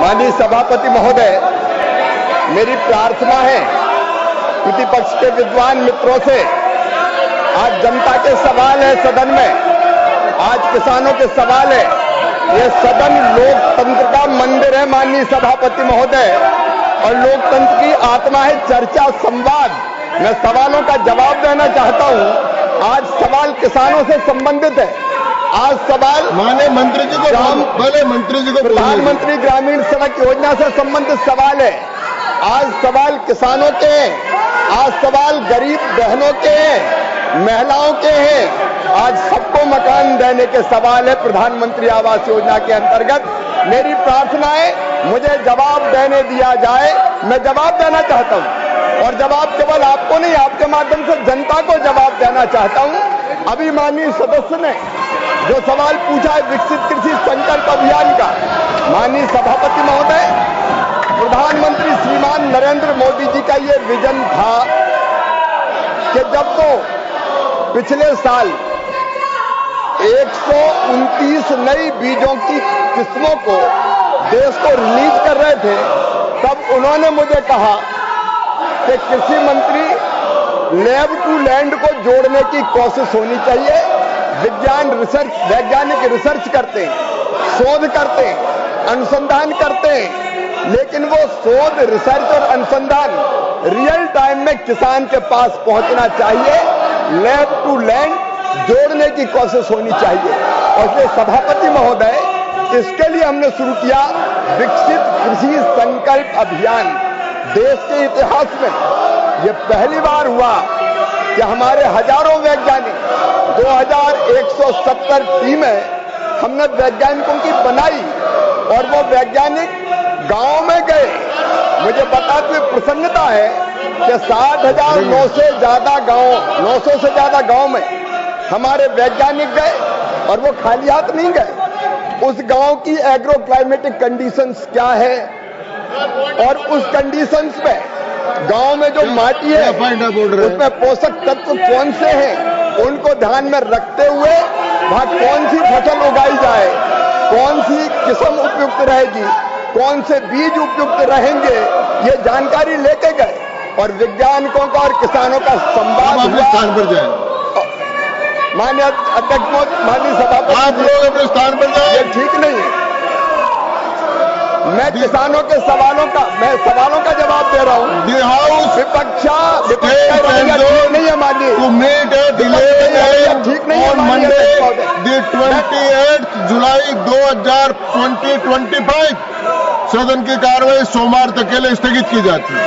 माननीय सभापति महोदय, मेरी प्रार्थना है प्रतिपक्ष के विद्वान मित्रों से, आज जनता के सवाल है सदन में, आज किसानों के सवाल है। ये सदन लोकतंत्र का मंदिर है माननीय सभापति महोदय, और लोकतंत्र की आत्मा है चर्चा, संवाद। मैं सवालों का जवाब देना चाहता हूं। आज सवाल किसानों से संबंधित है। आज सवाल माननीय मंत्री जी को पहले मंत्री जी को प्रधानमंत्री ग्रामीण सड़क योजना से संबंधित सवाल है। आज सवाल किसानों के हैं, आज सवाल गरीब बहनों के हैं, महिलाओं के हैं। आज सबको मकान देने के सवाल है प्रधानमंत्री आवास योजना के अंतर्गत। मेरी प्रार्थना है मुझे जवाब देने दिया जाए। मैं जवाब देना चाहता हूं, और जवाब केवल आपको नहीं, आपके माध्यम से जनता को जवाब देना चाहता हूं। अभी माननीय सदस्य ने जो सवाल पूछा है विकसित कृषि संकल्प अभियान का, माननीय सभापति महोदय, प्रधानमंत्री श्रीमान नरेंद्र मोदी जी का ये विजन था कि जब तो पिछले साल 129 नई बीजों की किस्मों को देश को रिलीज कर रहे थे, तब उन्होंने मुझे कहा कि कृषि मंत्री लैब टू लैंड को जोड़ने की कोशिश होनी चाहिए। वैज्ञानिक रिसर्च करते हैं, शोध करते हैं, अनुसंधान करते हैं, लेकिन वो शोध, रिसर्च और अनुसंधान रियल टाइम में किसान के पास पहुंचना चाहिए। लैब टू लैंड जोड़ने की कोशिश होनी चाहिए। और इसलिए सभापति महोदय, इसके लिए हमने शुरू किया विकसित कृषि संकल्प अभियान। देश के इतिहास में ये पहली बार हुआ कि हमारे हजारों वैज्ञानिक, 2170 टीमें हमने वैज्ञानिकों की बनाई, और वो वैज्ञानिक गांव में गए। मुझे बताते हुए प्रसन्नता है कि 60,900 से ज्यादा गांव में हमारे वैज्ञानिक गए, और वो खाली हाथ नहीं गए। उस गांव की एग्रो क्लाइमेटिक कंडीशंस क्या है, और उस कंडीशंस में गांव में जो माटी है उसमें पोषक तत्व कौन से हैं, उनको ध्यान में रखते हुए वहां कौन सी फसल उगाई जाए, कौन सी किस्म उपयुक्त रहेगी, कौन से बीज उपयुक्त रहेंगे, ये जानकारी लेके गए। और वैज्ञानिकों का और किसानों का संवाद अपने स्थान पर जाए। माननीय अध्यक्ष, माननीय सभापति, आप लोग अपने स्थान पर जाए। ये ठीक नहीं है। मैं किसानों के सवालों का जवाब दे रहा हूं। The House विपक्ष नहीं है माननीय, to meet a delay ठीक नहीं है on माननीय Monday, the 28th जुलाई 2025 सदन की कार्रवाई सोमवार तक के लिए स्थगित की जाती है।